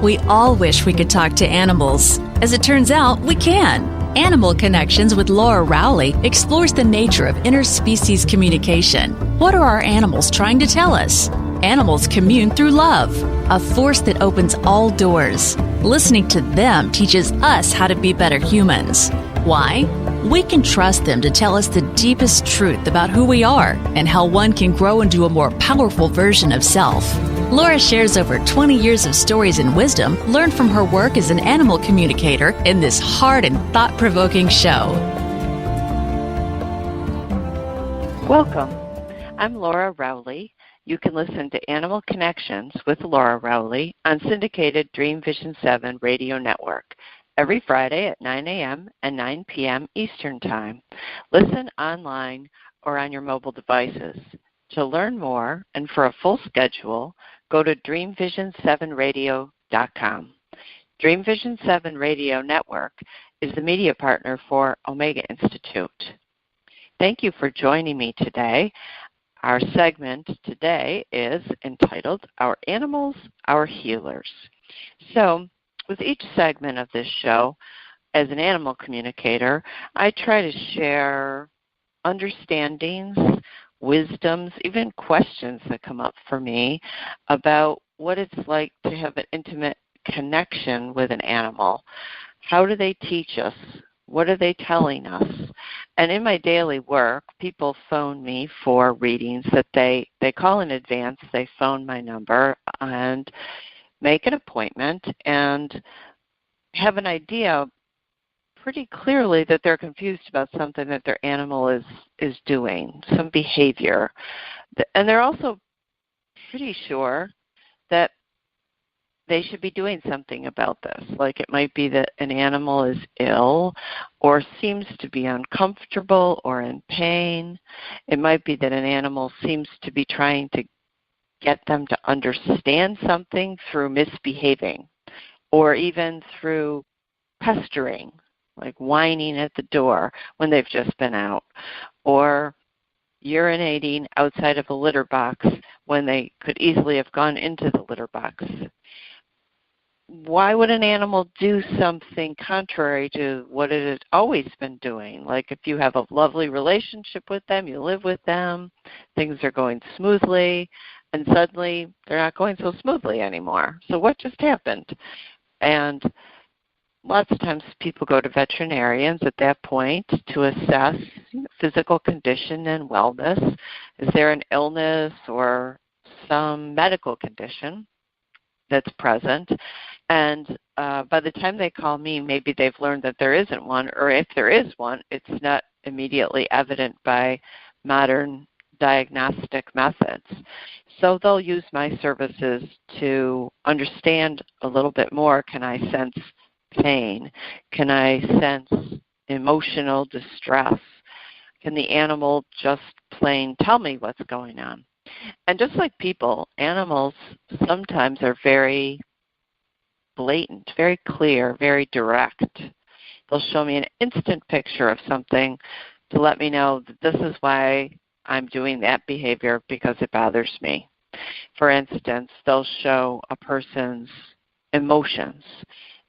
We all wish we could talk to animals. As it turns out, we can. Animal Connections with Laura Rowley explores the nature of interspecies communication. What are our animals trying to tell us? Animals commune through love, a force that opens all doors. Listening to them teaches us how to be better humans. Why? We can trust them to tell us the deepest truth about who we are and how one can grow into a more powerful version of self. Laura shares over 20 years of stories and wisdom learned from her work as an animal communicator in this hard and thought-provoking show. Welcome. I'm Laura Rowley. You can listen to Animal Connections with Laura Rowley on syndicated Dream Vision 7 radio network every Friday at 9 a.m. and 9 p.m. Eastern Time. Listen online or on your mobile devices. To learn more and for a full schedule, go to dreamvision7radio.com. Dream Vision 7 Radio Network is the media partner for Omega Institute. Thank you for joining me today. Our segment today is entitled Our Animals, Our Healers. So, with each segment of this show, as an animal communicator, I try to share understandings, wisdoms, even questions that come up for me about what it's like to have an intimate connection with an animal. How do they teach us? What are they telling us? And in my daily work, people phone me for readings that they call in advance. They phone my number and make an appointment and have an idea pretty clearly that they're confused about something that their animal is doing, some behavior. And they're also pretty sure that they should be doing something about this. Like it might be that an animal is ill or seems to be uncomfortable or in pain. It might be that an animal seems to be trying to get them to understand something through misbehaving or even through pestering, like whining at the door when they've just been out, or urinating outside of a litter box when they could easily have gone into the litter box. Why would an animal do something contrary to what it has always been doing? Like if you have a lovely relationship with them, you live with them, things are going smoothly, and suddenly they're not going so smoothly anymore. So what just happened? And lots of times people go to veterinarians at that point to assess physical condition and wellness. Is there an illness or some medical condition that's present? And by the time they call me, maybe they've learned that there isn't one, or if there is one, it's not immediately evident by modern diagnostic methods. So they'll use my services to understand a little bit more. Can I sense pain? Can I sense emotional distress? Can the animal just plain tell me what's going on? And just like people, animals sometimes are very blatant, very clear, very direct. They'll show me an instant picture of something to let me know that this is why I'm doing that behavior, because it bothers me. For instance, they'll show a person's emotions.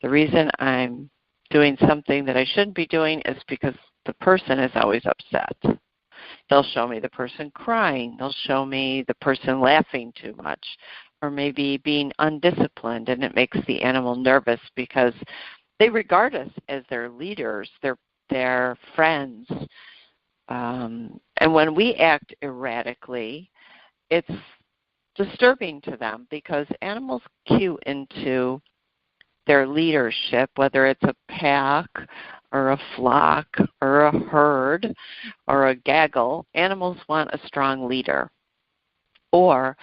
The reason I'm doing something that I shouldn't be doing is because the person is always upset. They'll show me the person crying. They'll show me the person laughing too much, or maybe being undisciplined, and it makes the animal nervous because they regard us as their leaders, their friends. And when we act erratically, it's disturbing to them because animals cue into their leadership, whether it's a pack or a flock or a herd or a gaggle. Animals want a strong leader. Or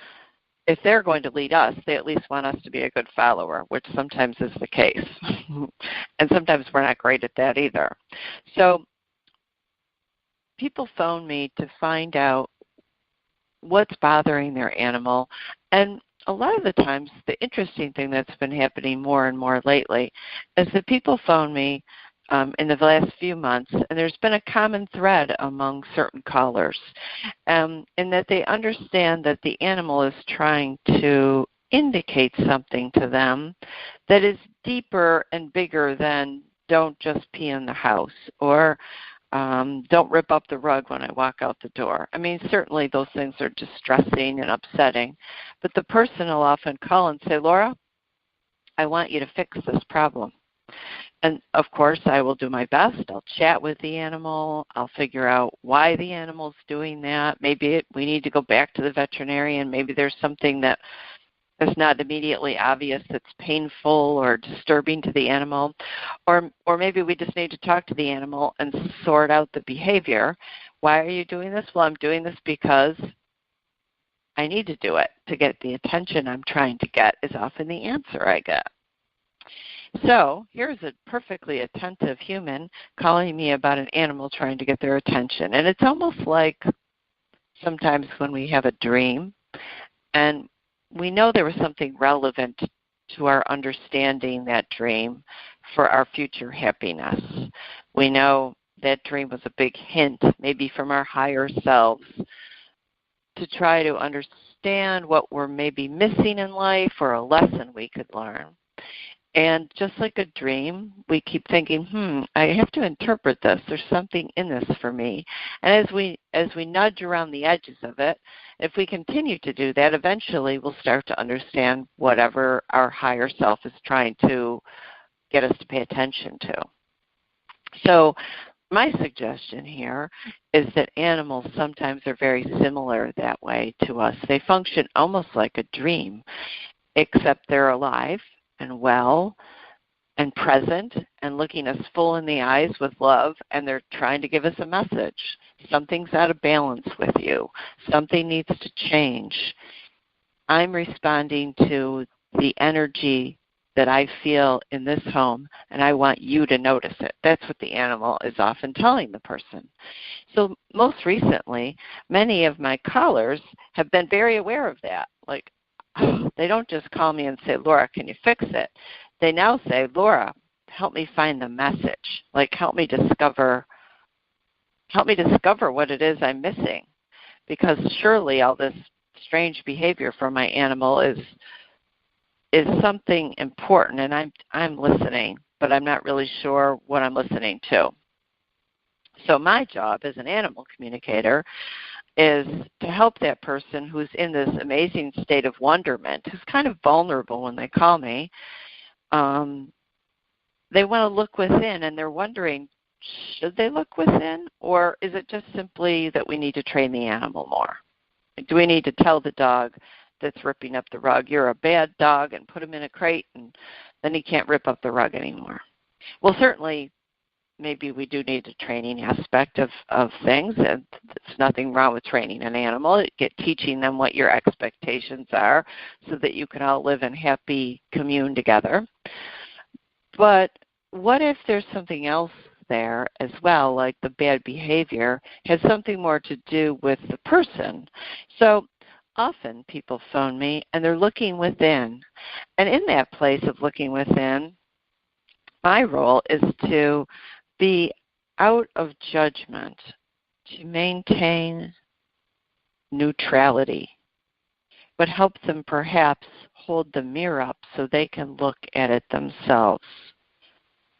if they're going to lead us, they at least want us to be a good follower, which sometimes is the case. And sometimes we're not great at that either. So people phone me to find out what's bothering their animal. And a lot of the times, the interesting thing that's been happening more and more lately is that people phone me in the last few months, and there's been a common thread among certain callers, in that they understand that the animal is trying to indicate something to them that is deeper and bigger than don't just pee in the house or don't rip up the rug when I walk out the door. I mean, certainly those things are distressing and upsetting, but the person will often call and say, Laura, I want you to fix this problem. And, of course, I will do my best. I'll chat with the animal. I'll figure out why the animal's doing that. Maybe we need to go back to the veterinarian. Maybe there's something that is not immediately obvious that's painful or disturbing to the animal. Or maybe we just need to talk to the animal and sort out the behavior. Why are you doing this? Well, I'm doing this because I need to do it to get the attention I'm trying to get is often the answer I get. So here's a perfectly attentive human calling me about an animal trying to get their attention. And it's almost like sometimes when we have a dream and we know there was something relevant to our understanding that dream for our future happiness. We know that dream was a big hint, maybe from our higher selves, to try to understand what we're maybe missing in life or a lesson we could learn. And just like a dream, we keep thinking, I have to interpret this. There's something in this for me. And as we nudge around the edges of it, if we continue to do that, eventually we'll start to understand whatever our higher self is trying to get us to pay attention to. So my suggestion here is that animals sometimes are very similar that way to us. They function almost like a dream, except they're alive and well and present and looking us full in the eyes with love, and they're trying to give us a message. Something's out of balance with you. Something needs to change. I'm responding to the energy that I feel in this home, and I want you to notice it. That's what the animal is often telling the person. So most recently, many of my callers have been very aware of that. Like, they don't just call me and say, Laura, can you fix it? They now say, Laura, help me find the message. Like, help me discover what it is I'm missing. Because surely all this strange behavior from my animal is something important, and I'm listening, but I'm not really sure what I'm listening to. So my job as an animal communicator is to help that person who's in this amazing state of wonderment, who's kind of vulnerable when they call me. They want to look within, and they're wondering, should they look within, or is it just simply that we need to train the animal more? Do we need to tell the dog that's ripping up the rug, you're a bad dog, and put him in a crate, and then he can't rip up the rug anymore? Well, certainly, maybe we do need a training aspect of things, and there's nothing wrong with training an animal. Teaching them what your expectations are so that you can all live in happy commune together. But what if there's something else there as well, like the bad behavior has something more to do with the person? So often people phone me and they're looking within. And in that place of looking within, my role is to be out of judgment, to maintain neutrality, but help them perhaps hold the mirror up so they can look at it themselves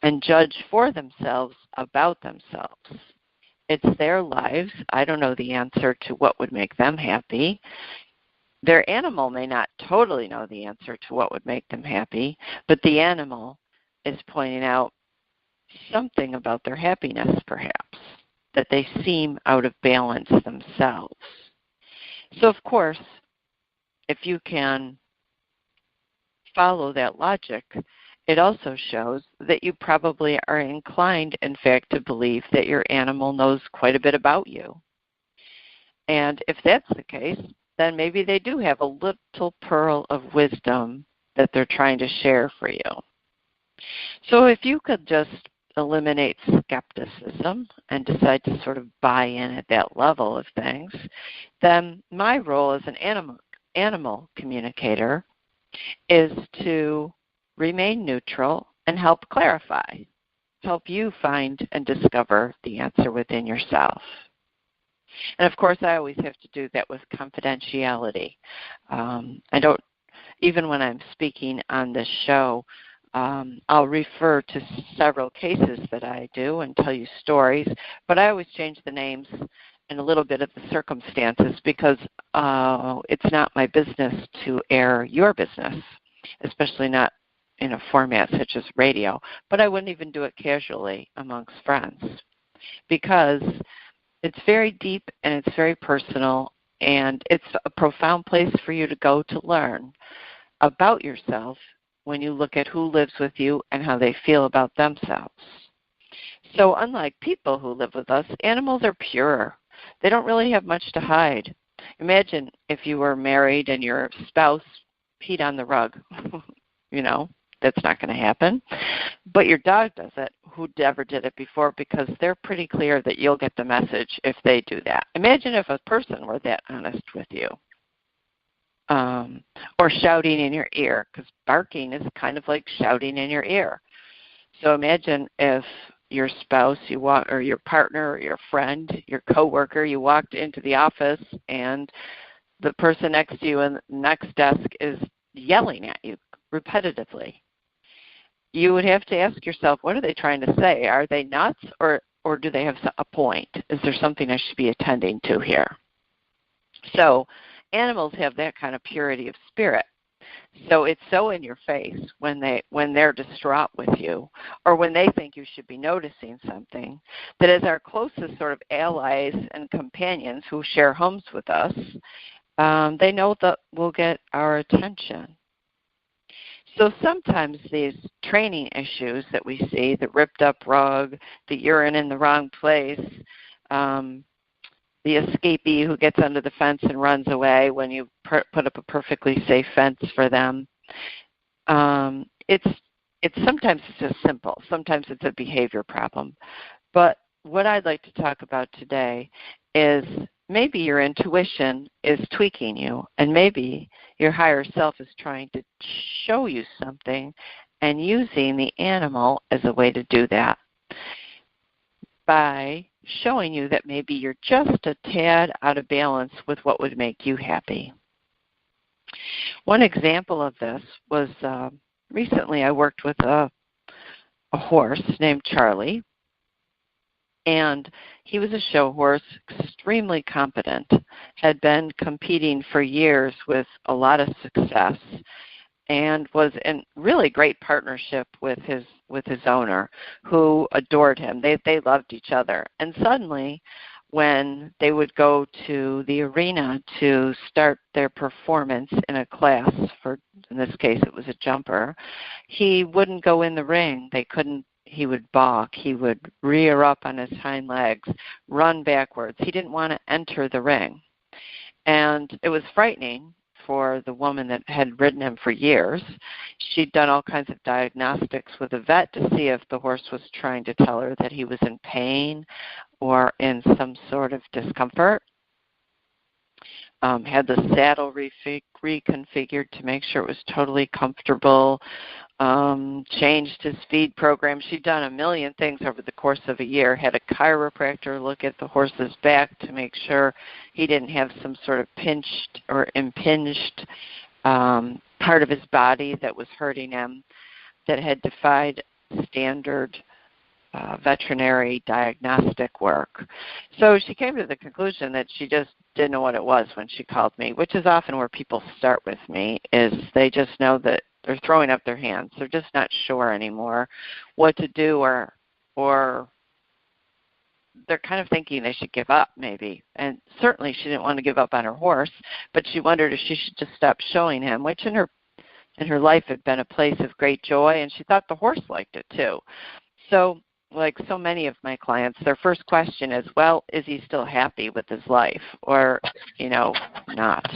and judge for themselves about themselves. It's their lives. I don't know the answer to what would make them happy. Their animal may not totally know the answer to what would make them happy, but the animal is pointing out something about their happiness, perhaps, that they seem out of balance themselves. So, of course, if you can follow that logic, it also shows that you probably are inclined, in fact, to believe that your animal knows quite a bit about you. And if that's the case, then maybe they do have a little pearl of wisdom that they're trying to share for you. So if you could just eliminate skepticism and decide to sort of buy in at that level of things, then my role as an animal communicator is to remain neutral and help clarify, help you find and discover the answer within yourself. And of course, I always have to do that with confidentiality. even when I'm speaking on this show, I'll refer to several cases that I do and tell you stories, but I always change the names and a little bit of the circumstances because it's not my business to air your business, especially not in a format such as radio. But I wouldn't even do it casually amongst friends because it's very deep and it's very personal, and it's a profound place for you to go to learn about yourself when you look at who lives with you and how they feel about themselves. So unlike people who live with us, animals are pure. They don't really have much to hide. Imagine if you were married and your spouse peed on the rug. That's not going to happen. But your dog does it, who never did it before, because they're pretty clear that you'll get the message if they do that. Imagine if a person were that honest with you. Or shouting in your ear, because barking is kind of like shouting in your ear. So imagine if your spouse, or your partner, or your friend, your coworker, you walked into the office and the person next to you in the next desk is yelling at you repetitively. You would have to ask yourself, what are they trying to say? Are they nuts, or do they have a point? Is there something I should be attending to here? So animals have that kind of purity of spirit. So it's so in your face when they're distraught with you, or when they think you should be noticing something, that as our closest sort of allies and companions who share homes with us, they know that we'll get our attention. So sometimes these training issues that we see, the ripped up rug, the urine in the wrong place, the escapee who gets under the fence and runs away when you put up a perfectly safe fence for them. It's sometimes it's just simple. Sometimes it's a behavior problem. But what I'd like to talk about today is maybe your intuition is tweaking you, and maybe your higher self is trying to show you something and using the animal as a way to do that by showing you that maybe you're just a tad out of balance with what would make you happy. One example of this was recently I worked with a horse named Charlie, and he was a show horse, extremely competent, had been competing for years with a lot of success, and was in really great partnership with his owner, who adored him. They loved each other. And suddenly, when they would go to the arena to start their performance in a class, for in this case it was a jumper, he wouldn't go in the ring. He would balk. He would rear up on his hind legs, run backwards. He didn't want to enter the ring. And it was frightening for the woman that had ridden him for years. She'd done all kinds of diagnostics with a vet to see if the horse was trying to tell her that he was in pain or in some sort of discomfort. Had the saddle reconfigured to make sure it was totally comfortable, changed his feed program. She'd done a million things over the course of a year, had a chiropractor look at the horse's back to make sure he didn't have some sort of pinched or impinged part of his body that was hurting him, that had defied standard veterinary diagnostic work. So she came to the conclusion that she just didn't know what it was when she called me, which is often where people start with me, is they just know that they're throwing up their hands. They're just not sure anymore what to do, or they're kind of thinking they should give up maybe. And certainly she didn't want to give up on her horse, but she wondered if she should just stop showing him, which in her life had been a place of great joy, and she thought the horse liked it too. So like so many of my clients, their first question is, well, is he still happy with his life, or, not?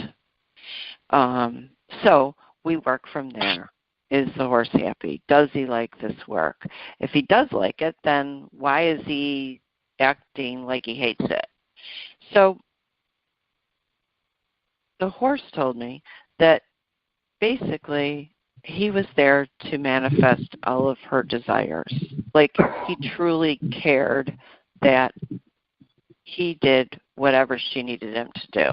So we work from there. Is the horse happy? Does he like this work? If he does like it, then why is he acting like he hates it? So the horse told me that basically he was there to manifest all of her desires. Like he truly cared that he did whatever she needed him to do.